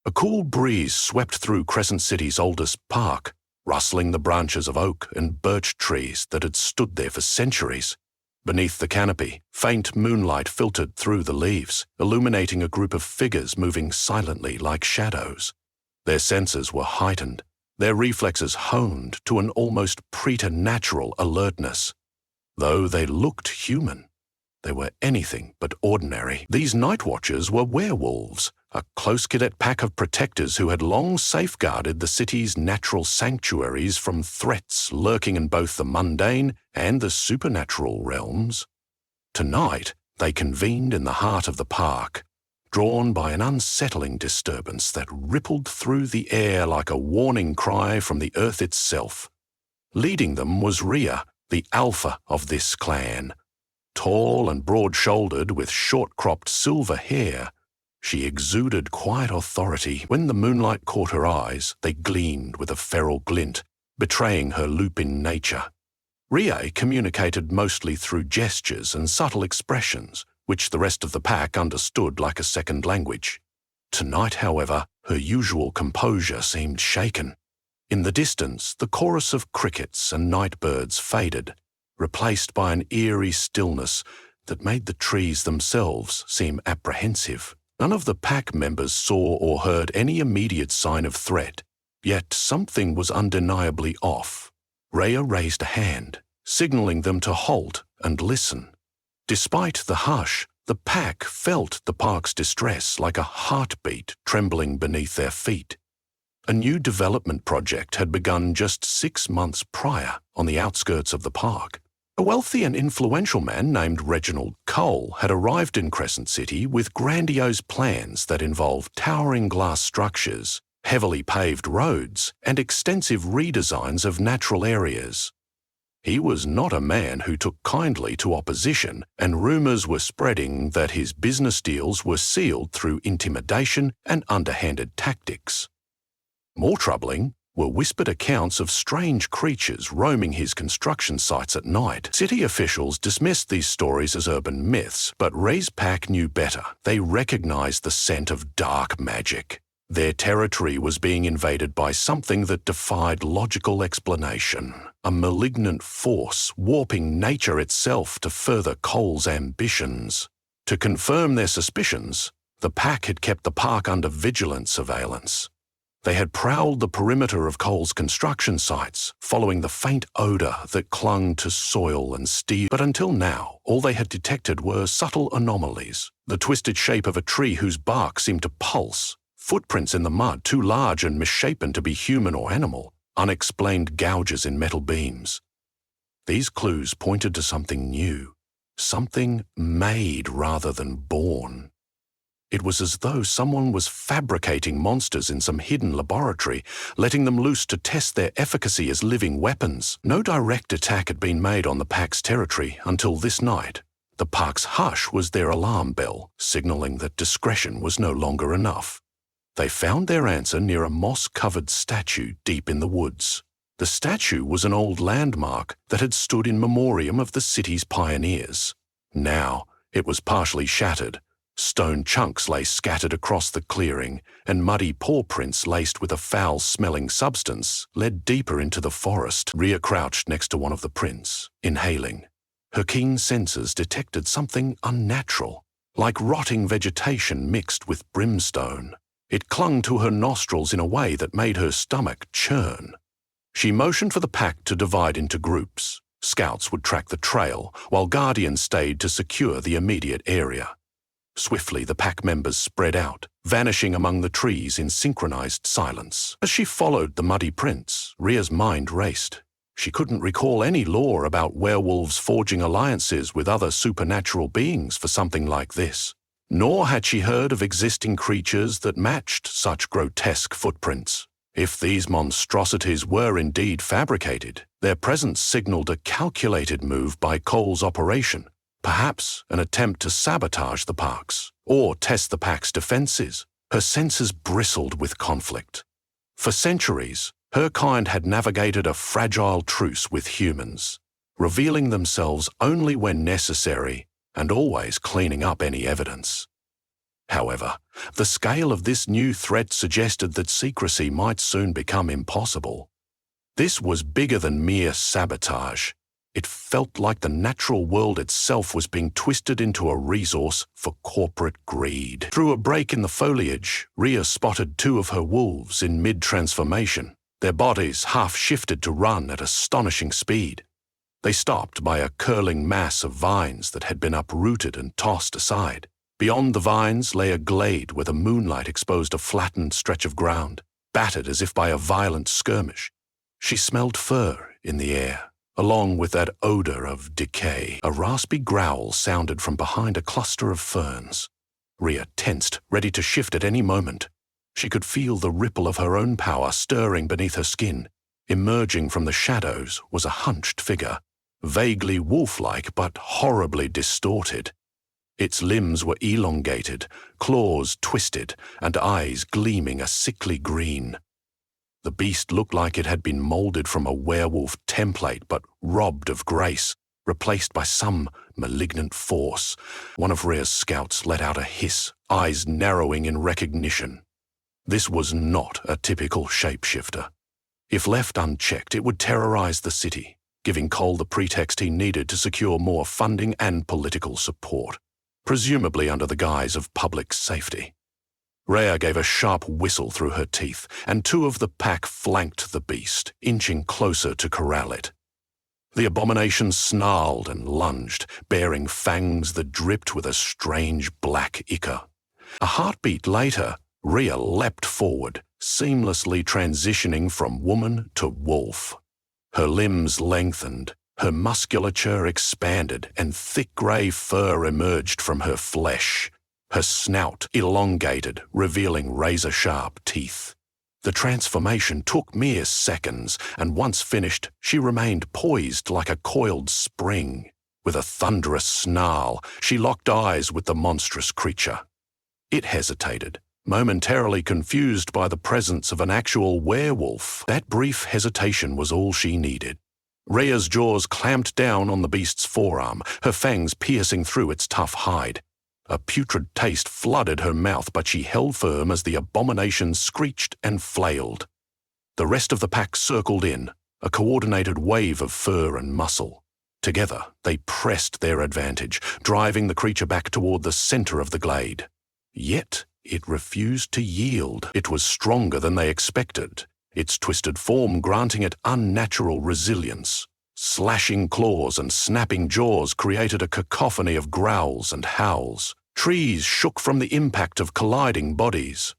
A cool breeze swept through Crescent City's oldest park, rustling the branches of oak and birch trees that had stood there for centuries. Beneath the canopy, faint moonlight filtered through the leaves, illuminating a group of figures moving silently like shadows. Their senses were heightened, their reflexes honed to an almost preternatural alertness. Though they looked human, they were anything but ordinary. These night watchers were werewolves, a close-knit pack of protectors who had long safeguarded the city's natural sanctuaries from threats lurking in both the mundane and the supernatural realms. Tonight, they convened in the heart of the park, drawn by an unsettling disturbance that rippled through the air like a warning cry from the earth itself. Leading them was Rhea, the alpha of this clan. Tall and broad-shouldered with short-cropped silver hair, she exuded quiet authority. When the moonlight caught her eyes, they gleamed with a feral glint, betraying her lupin nature. Rhea communicated mostly through gestures and subtle expressions, which the rest of the pack understood like a second language. Tonight, however, her usual composure seemed shaken. In the distance, the chorus of crickets and night birds faded, replaced by an eerie stillness that made the trees themselves seem apprehensive. None of the pack members saw or heard any immediate sign of threat, yet something was undeniably off. Rhea raised a hand, signaling them to halt and listen. Despite the hush, the pack felt the park's distress like a heartbeat trembling beneath their feet. A new development project had begun just 6 months prior on the outskirts of the park. A wealthy and influential man named Reginald Cole had arrived in Crescent City with grandiose plans that involved towering glass structures, heavily paved roads, and extensive redesigns of natural areas. He was not a man who took kindly to opposition, and rumors were spreading that his business deals were sealed through intimidation and underhanded tactics. More troubling were whispered accounts of strange creatures roaming his construction sites at night. City officials dismissed these stories as urban myths, but Ray's pack knew better. They recognized the scent of dark magic. Their territory was being invaded by something that defied logical explanation, a malignant force warping nature itself to further Cole's ambitions. To confirm their suspicions, the pack had kept the park under vigilant surveillance. They had prowled the perimeter of Cole's construction sites, following the faint odor that clung to soil and steel. But until now, all they had detected were subtle anomalies, the twisted shape of a tree whose bark seemed to pulse, footprints in the mud too large and misshapen to be human or animal, unexplained gouges in metal beams. These clues pointed to something new, something made rather than born. It was as though someone was fabricating monsters in some hidden laboratory, letting them loose to test their efficacy as living weapons. No direct attack had been made on the pack's territory until this night. The park's hush was their alarm bell, signaling that discretion was no longer enough. They found their answer near a moss-covered statue deep in the woods. The statue was an old landmark that had stood in memoriam of the city's pioneers. Now, it was partially shattered. Stone chunks lay scattered across the clearing, and muddy paw prints laced with a foul-smelling substance led deeper into the forest. Rhea crouched next to one of the prints, inhaling. Her keen senses detected something unnatural, like rotting vegetation mixed with brimstone. It clung to her nostrils in a way that made her stomach churn. She motioned for the pack to divide into groups. Scouts would track the trail, while guardians stayed to secure the immediate area. Swiftly, the pack members spread out, vanishing among the trees in synchronized silence. As she followed the muddy prints, Rhea's mind raced. She couldn't recall any lore about werewolves forging alliances with other supernatural beings for something like this. Nor had she heard of existing creatures that matched such grotesque footprints. If these monstrosities were indeed fabricated, their presence signaled a calculated move by Cole's operation. Perhaps an attempt to sabotage the parks, or test the pack's defenses. Her senses bristled with conflict. For centuries, her kind had navigated a fragile truce with humans, revealing themselves only when necessary and always cleaning up any evidence. However, the scale of this new threat suggested that secrecy might soon become impossible. This was bigger than mere sabotage. It felt like the natural world itself was being twisted into a resource for corporate greed. Through a break in the foliage, Rhea spotted two of her wolves in mid-transformation. Their bodies half shifted to run at astonishing speed. They stopped by a curling mass of vines that had been uprooted and tossed aside. Beyond the vines lay a glade where the moonlight exposed a flattened stretch of ground, battered as if by a violent skirmish. She smelled fur in the air, along with that odor of decay. A raspy growl sounded from behind a cluster of ferns. Rhea tensed, ready to shift at any moment. She could feel the ripple of her own power stirring beneath her skin. Emerging from the shadows was a hunched figure, vaguely wolf-like but horribly distorted. Its limbs were elongated, claws twisted, and eyes gleaming a sickly green. The beast looked like it had been molded from a werewolf template but robbed of grace, replaced by some malignant force. One of Rhea's scouts let out a hiss, eyes narrowing in recognition. This was not a typical shapeshifter. If left unchecked, it would terrorize the city, giving Cole the pretext he needed to secure more funding and political support, presumably under the guise of public safety. Rhea gave a sharp whistle through her teeth, and two of the pack flanked the beast, inching closer to corral it. The abomination snarled and lunged, bearing fangs that dripped with a strange black ichor. A heartbeat later, Rhea leapt forward, seamlessly transitioning from woman to wolf. Her limbs lengthened, her musculature expanded, and thick grey fur emerged from her flesh. Her snout elongated, revealing razor-sharp teeth. The transformation took mere seconds, and once finished, she remained poised like a coiled spring. With a thunderous snarl, she locked eyes with the monstrous creature. It hesitated, momentarily confused by the presence of an actual werewolf. That brief hesitation was all she needed. Rhea's jaws clamped down on the beast's forearm, her fangs piercing through its tough hide. A putrid taste flooded her mouth, but she held firm as the abomination screeched and flailed. The rest of the pack circled in, a coordinated wave of fur and muscle. Together, they pressed their advantage, driving the creature back toward the center of the glade. Yet, it refused to yield. It was stronger than they expected, its twisted form granting it unnatural resilience. Slashing claws and snapping jaws created a cacophony of growls and howls. Trees shook from the impact of colliding bodies.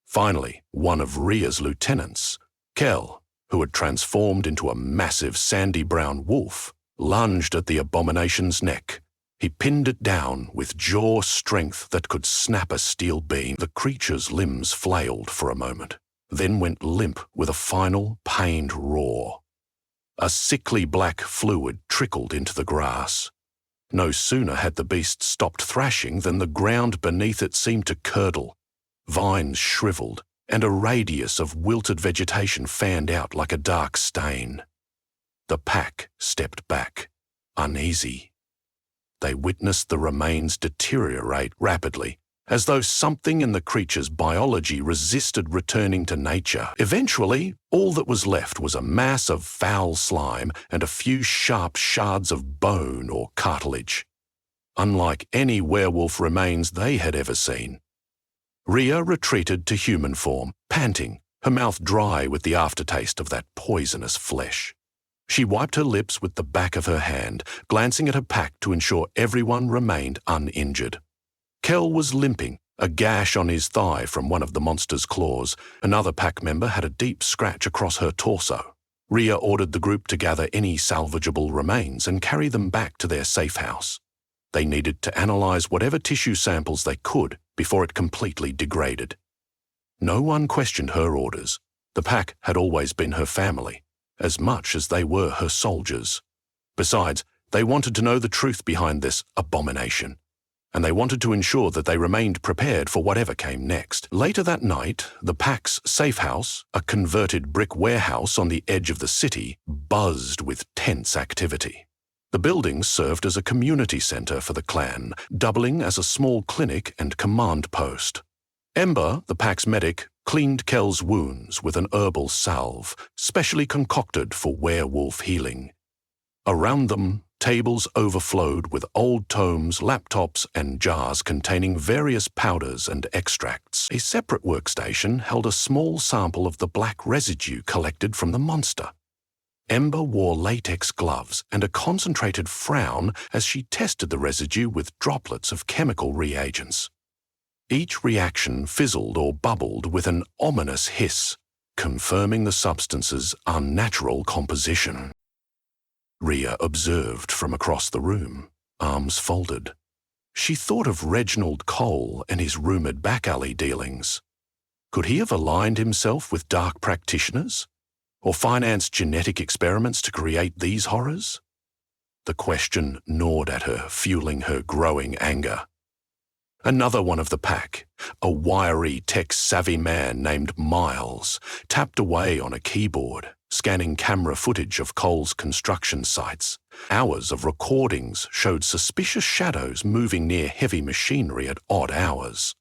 Finally, one of Rhea's lieutenants, Kel, who had transformed into a massive sandy-brown wolf, lunged at the abomination's neck. He pinned it down with jaw strength that could snap a steel beam. The creature's limbs flailed for a moment, then went limp with a final, pained roar. A sickly black fluid trickled into the grass. No sooner had the beast stopped thrashing than the ground beneath it seemed to curdle. Vines shriveled, and a radius of wilted vegetation fanned out like a dark stain. The pack stepped back, uneasy. They witnessed the remains deteriorate rapidly, as though something in the creature's biology resisted returning to nature. Eventually, all that was left was a mass of foul slime and a few sharp shards of bone or cartilage, unlike any werewolf remains they had ever seen. Rhea retreated to human form, panting, her mouth dry with the aftertaste of that poisonous flesh. She wiped her lips with the back of her hand, glancing at her pack to ensure everyone remained uninjured. Kel was limping, a gash on his thigh from one of the monster's claws. Another pack member had a deep scratch across her torso. Rhea ordered the group to gather any salvageable remains and carry them back to their safe house. They needed to analyze whatever tissue samples they could before it completely degraded. No one questioned her orders. The pack had always been her family, as much as they were her soldiers. Besides, they wanted to know the truth behind this abomination, and they wanted to ensure that they remained prepared for whatever came next. Later that night, the pack's safe house, a converted brick warehouse on the edge of the city, buzzed with tense activity. The building served as a community centre for the clan, doubling as a small clinic and command post. Ember, the pack's medic, cleaned Kel's wounds with an herbal salve, specially concocted for werewolf healing. Around them, tables overflowed with old tomes, laptops, and jars containing various powders and extracts. A separate workstation held a small sample of the black residue collected from the monster. Ember wore latex gloves and a concentrated frown as she tested the residue with droplets of chemical reagents. Each reaction fizzled or bubbled with an ominous hiss, confirming the substance's unnatural composition. Rhea observed from across the room, arms folded. She thought of Reginald Cole and his rumoured back-alley dealings. Could he have aligned himself with dark practitioners? Or financed genetic experiments to create these horrors? The question gnawed at her, fueling her growing anger. Another one of the pack, a wiry, tech-savvy man named Miles, tapped away on a keyboard, scanning camera footage of Cole's construction sites. Hours of recordings showed suspicious shadows moving near heavy machinery at odd hours.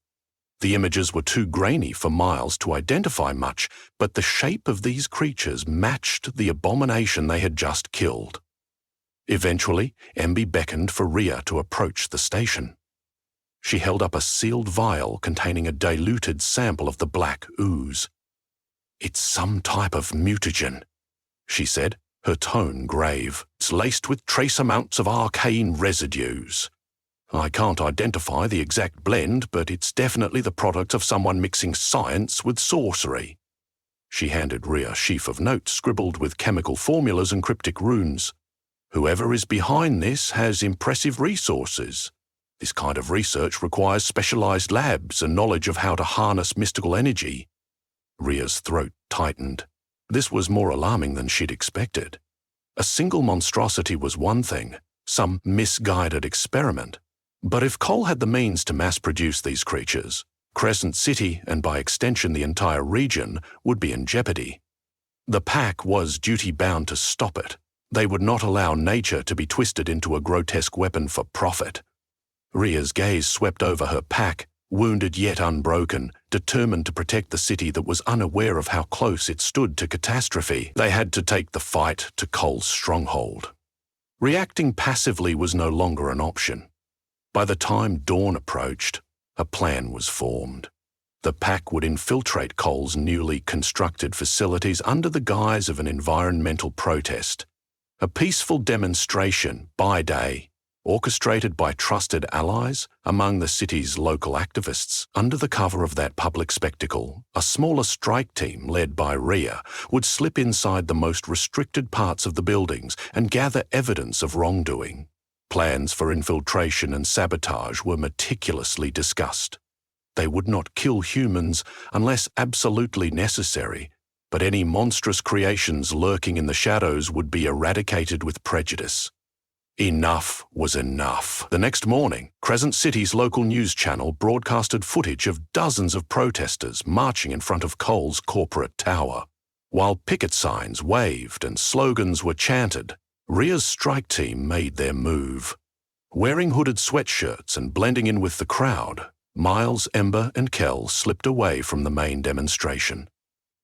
The images were too grainy for Miles to identify much, but the shape of these creatures matched the abomination they had just killed. Eventually, Emby beckoned for Rhea to approach the station. She held up a sealed vial containing a diluted sample of the black ooze. "It's some type of mutagen," she said, her tone grave. "It's laced with trace amounts of arcane residues. I can't identify the exact blend, but it's definitely the product of someone mixing science with sorcery." She handed Rhea a sheaf of notes scribbled with chemical formulas and cryptic runes. "Whoever is behind this has impressive resources. This kind of research requires specialized labs and knowledge of how to harness mystical energy." Rhea's throat tightened. This was more alarming than she'd expected. A single monstrosity was one thing, some misguided experiment. But if Cole had the means to mass-produce these creatures, Crescent City, and by extension the entire region, would be in jeopardy. The pack was duty-bound to stop it. They would not allow nature to be twisted into a grotesque weapon for profit. Rhea's gaze swept over her pack, wounded yet unbroken, determined to protect the city that was unaware of how close it stood to catastrophe. They had to take the fight to Cole's stronghold. Reacting passively was no longer an option. By the time dawn approached, a plan was formed. The pack would infiltrate Cole's newly constructed facilities under the guise of an environmental protest. A peaceful demonstration by day, orchestrated by trusted allies among the city's local activists. Under the cover of that public spectacle, a smaller strike team led by Rhea would slip inside the most restricted parts of the buildings and gather evidence of wrongdoing. Plans for infiltration and sabotage were meticulously discussed. They would not kill humans unless absolutely necessary, but any monstrous creations lurking in the shadows would be eradicated with prejudice. Enough was enough. The next morning, Crescent City's local news channel broadcasted footage of dozens of protesters marching in front of Cole's corporate tower. While picket signs waved and slogans were chanted, Rhea's strike team made their move. Wearing hooded sweatshirts and blending in with the crowd, Miles, Ember, and Kel slipped away from the main demonstration.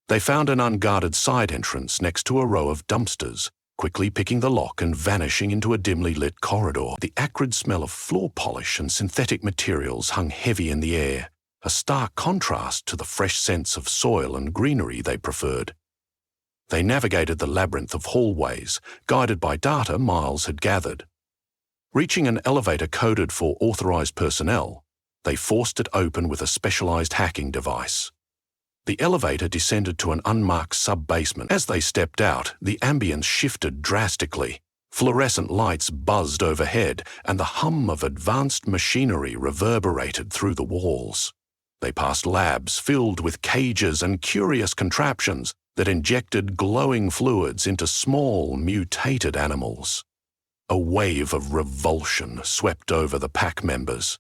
They found an unguarded side entrance next to a row of dumpsters, quickly picking the lock and vanishing into a dimly lit corridor. The acrid smell of floor polish and synthetic materials hung heavy in the air, a stark contrast to the fresh scents of soil and greenery they preferred. They navigated the labyrinth of hallways, guided by data Miles had gathered. Reaching an elevator coded for authorized personnel, they forced it open with a specialized hacking device. The elevator descended to an unmarked sub-basement. As they stepped out, the ambience shifted drastically. Fluorescent lights buzzed overhead, and the hum of advanced machinery reverberated through the walls. They passed labs filled with cages and curious contraptions that injected glowing fluids into small, mutated animals. A wave of revulsion swept over the pack members.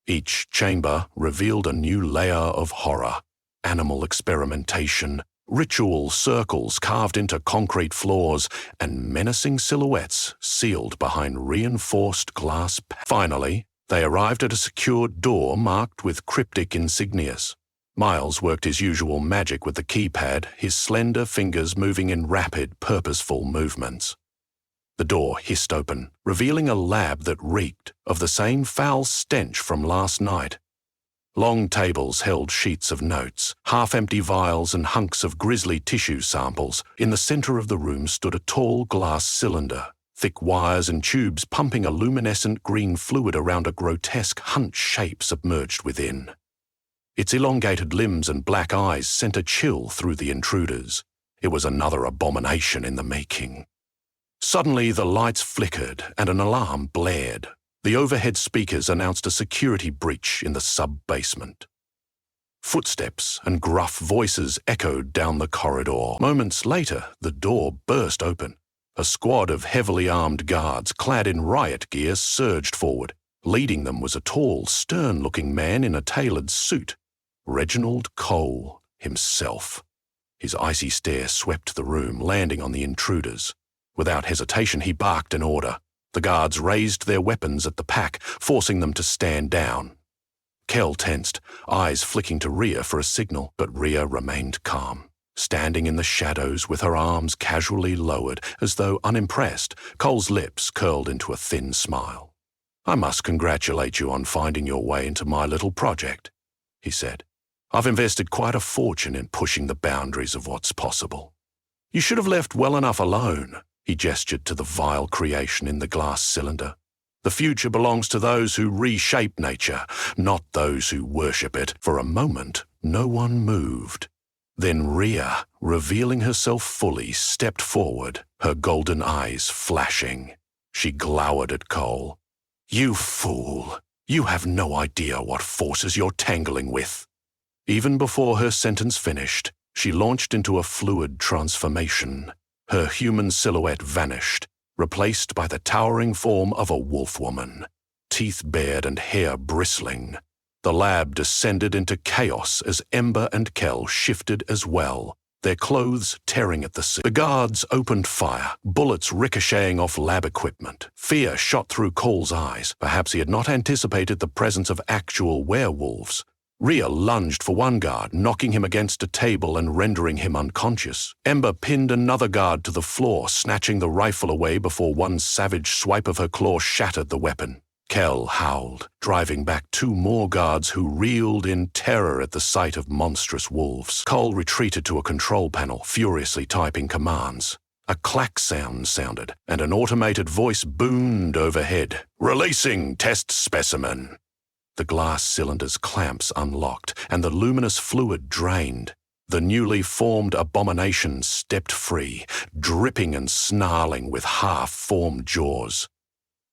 Each chamber revealed a new layer of horror. Animal experimentation, ritual circles carved into concrete floors, and menacing silhouettes sealed behind reinforced glass. Finally, they arrived at a secured door marked with cryptic insignias. Miles worked his usual magic with the keypad, his slender fingers moving in rapid, purposeful movements. The door hissed open, revealing a lab that reeked of the same foul stench from last night. Long tables held sheets of notes, half-empty vials and hunks of grisly tissue samples. In the center of the room stood a tall glass cylinder, thick wires and tubes pumping a luminescent green fluid around a grotesque hunched shape submerged within. Its elongated limbs and black eyes sent a chill through the intruders. It was another abomination in the making. Suddenly, the lights flickered and an alarm blared. The overhead speakers announced a security breach in the sub-basement. Footsteps and gruff voices echoed down the corridor. Moments later, the door burst open. A squad of heavily armed guards clad in riot gear surged forward. Leading them was a tall, stern-looking man in a tailored suit, Reginald Cole himself. His icy stare swept the room, landing on the intruders. Without hesitation, he barked an order. The guards raised their weapons at the pack, forcing them to stand down. Kel tensed, eyes flicking to Rhea for a signal, but Rhea remained calm. Standing in the shadows with her arms casually lowered, as though unimpressed, Cole's lips curled into a thin smile. "I must congratulate you on finding your way into my little project," he said. "I've invested quite a fortune in pushing the boundaries of what's possible. You should have left well enough alone." He gestured to the vile creation in the glass cylinder. "The future belongs to those who reshape nature, not those who worship it." For a moment, no one moved. Then Rhea, revealing herself fully, stepped forward, her golden eyes flashing. She glowered at Cole. "You fool! You have no idea what forces you're tangling with." Even before her sentence finished, she launched into a fluid transformation. Her human silhouette vanished, replaced by the towering form of a wolf woman, teeth bared and hair bristling. The lab descended into chaos as Ember and Kel shifted as well, their clothes tearing at the seams. The guards opened fire, bullets ricocheting off lab equipment. Fear shot through Cole's eyes. Perhaps he had not anticipated the presence of actual werewolves. Rhea lunged for one guard, knocking him against a table and rendering him unconscious. Ember pinned another guard to the floor, snatching the rifle away before one savage swipe of her claw shattered the weapon. Kel howled, driving back two more guards who reeled in terror at the sight of monstrous wolves. Cole retreated to a control panel, furiously typing commands. A clack sound sounded, and an automated voice boomed overhead. "Releasing test specimen." The glass cylinder's clamps unlocked, and the luminous fluid drained. The newly formed abomination stepped free, dripping and snarling with half-formed jaws.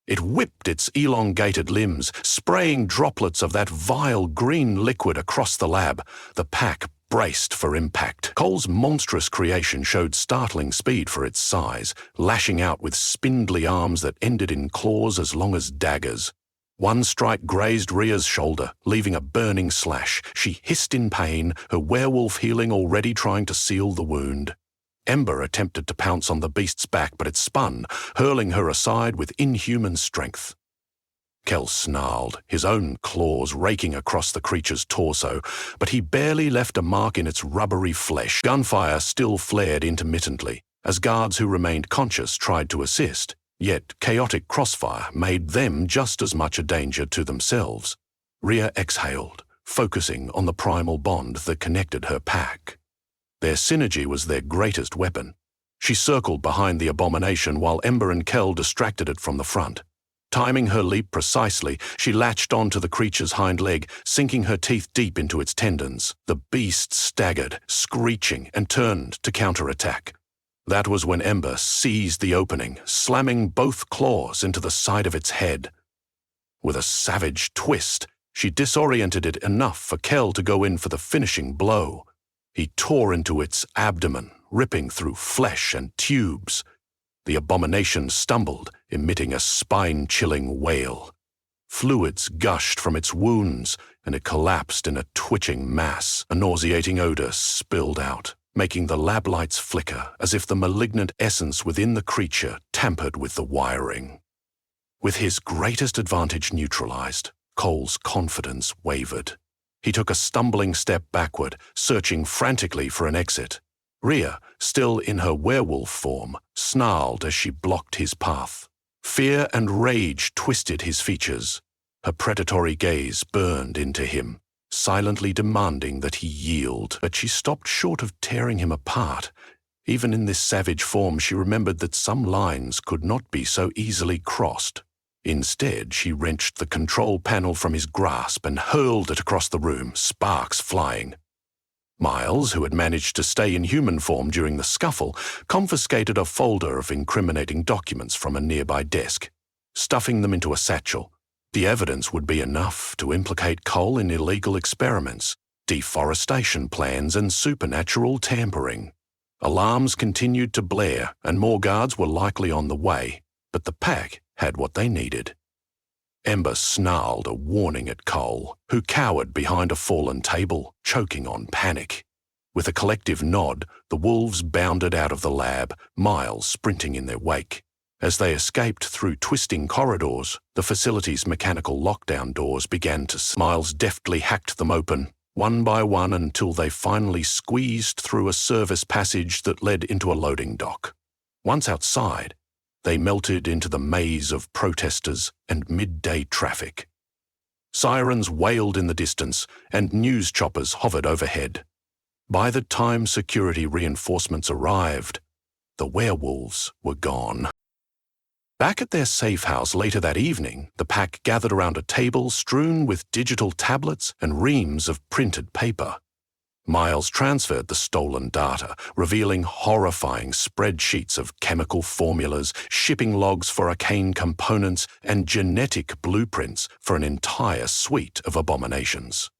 It whipped its elongated limbs, spraying droplets of that vile green liquid across the lab. The pack braced for impact. Cole's monstrous creation showed startling speed for its size, lashing out with spindly arms that ended in claws as long as daggers. One strike grazed Rhea's shoulder, leaving a burning slash. She hissed in pain, her werewolf healing already trying to seal the wound. Ember attempted to pounce on the beast's back, but it spun, hurling her aside with inhuman strength. Kel snarled, his own claws raking across the creature's torso, but he barely left a mark in its rubbery flesh. Gunfire still flared intermittently, as guards who remained conscious tried to assist. Yet chaotic crossfire made them just as much a danger to themselves. Rhea exhaled, focusing on the primal bond that connected her pack. Their synergy was their greatest weapon. She circled behind the abomination while Ember and Kel distracted it from the front. Timing her leap precisely, she latched onto the creature's hind leg, sinking her teeth deep into its tendons. The beast staggered, screeching, and turned to counterattack. That was when Ember seized the opening, slamming both claws into the side of its head. With a savage twist, she disoriented it enough for Kel to go in for the finishing blow. He tore into its abdomen, ripping through flesh and tubes. The abomination stumbled, emitting a spine-chilling wail. Fluids gushed from its wounds, and it collapsed in a twitching mass. A nauseating odor spilled out. making the lab lights flicker as if the malignant essence within the creature tampered with the wiring. With his greatest advantage neutralized, Cole's confidence wavered. He took a stumbling step backward, searching frantically for an exit. Rhea, still in her werewolf form, snarled as she blocked his path. Fear and rage twisted his features. Her predatory gaze burned into him, silently demanding that he yield. But she stopped short of tearing him apart. Even in this savage form, she remembered that some lines could not be so easily crossed. Instead, she wrenched the control panel from his grasp and hurled it across the room, sparks flying. Miles, who had managed to stay in human form during the scuffle, confiscated a folder of incriminating documents from a nearby desk, stuffing them into a satchel. The evidence would be enough to implicate Cole in illegal experiments, deforestation plans, and supernatural tampering. Alarms continued to blare, and more guards were likely on the way, but the pack had what they needed. Ember snarled a warning at Cole, who cowered behind a fallen table, choking on panic. With a collective nod, the wolves bounded out of the lab, Miles sprinting in their wake. As they escaped through twisting corridors, the facility's mechanical lockdown doors began to Miles deftly hacked them open, one by one, until they finally squeezed through a service passage that led into a loading dock. Once outside, they melted into the maze of protesters and midday traffic. Sirens wailed in the distance, and news choppers hovered overhead. By the time security reinforcements arrived, the werewolves were gone. Back at their safe house later that evening, the pack gathered around a table strewn with digital tablets and reams of printed paper. Miles transferred the stolen data, revealing horrifying spreadsheets of chemical formulas, shipping logs for arcane components, and genetic blueprints for an entire suite of abominations.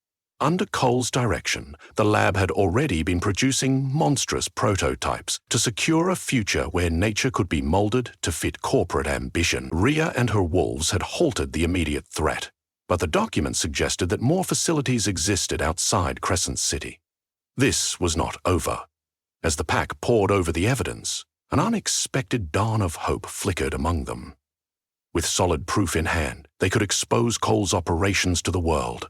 Under Cole's direction, the lab had already been producing monstrous prototypes to secure a future where nature could be molded to fit corporate ambition. Rhea and her wolves had halted the immediate threat, but the documents suggested that more facilities existed outside Crescent City. This was not over. As the pack pored over the evidence, an unexpected dawn of hope flickered among them. With solid proof in hand, they could expose Cole's operations to the world.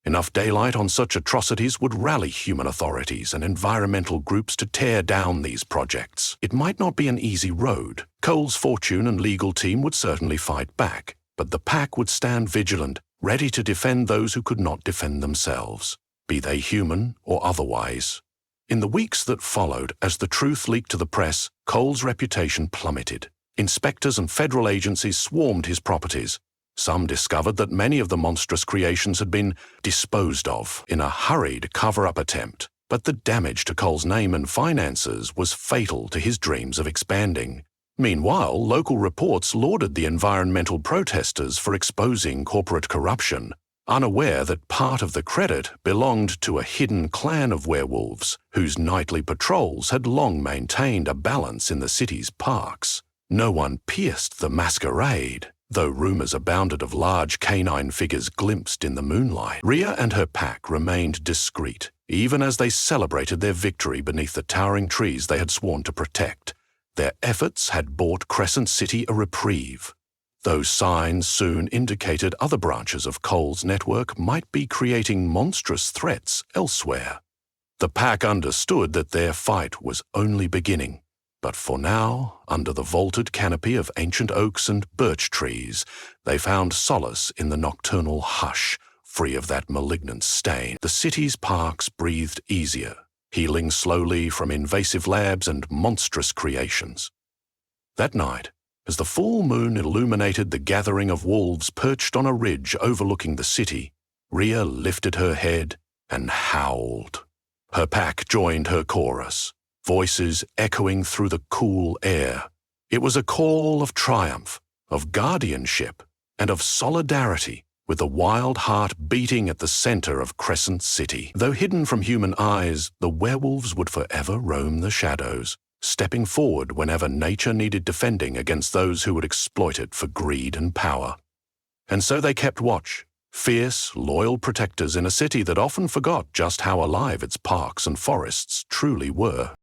Enough daylight on such atrocities would rally human authorities and environmental groups to tear down these projects. It might not be an easy road. Cole's fortune and legal team would certainly fight back, but the pack would stand vigilant, ready to defend those who could not defend themselves, be they human or otherwise. In the weeks that followed, as the truth leaked to the press, Cole's reputation plummeted. Inspectors and federal agencies swarmed his properties. Some discovered that many of the monstrous creations had been disposed of in a hurried cover-up attempt, but the damage to Cole's name and finances was fatal to his dreams of expanding. Meanwhile, local reports lauded the environmental protesters for exposing corporate corruption, unaware that part of the credit belonged to a hidden clan of werewolves whose nightly patrols had long maintained a balance in the city's parks. No one pierced the masquerade, though rumors abounded of large canine figures glimpsed in the moonlight. Rhea and her pack remained discreet, even as they celebrated their victory beneath the towering trees they had sworn to protect. Their efforts had bought Crescent City a reprieve. Those signs soon indicated other branches of Cole's network might be creating monstrous threats elsewhere. The pack understood that their fight was only beginning. But for now, under the vaulted canopy of ancient oaks and birch trees, they found solace in the nocturnal hush, free of that malignant stain. The city's parks breathed easier, healing slowly from invasive labs and monstrous creations. That night, as the full moon illuminated the gathering of wolves perched on a ridge overlooking the city, Rhea lifted her head and howled. Her pack joined her chorus, voices echoing through the cool air. It was a call of triumph, of guardianship, and of solidarity, with the wild heart beating at the center of Crescent City. Though hidden from human eyes, the werewolves would forever roam the shadows, stepping forward whenever nature needed defending against those who would exploit it for greed and power. And so they kept watch, fierce, loyal protectors in a city that often forgot just how alive its parks and forests truly were.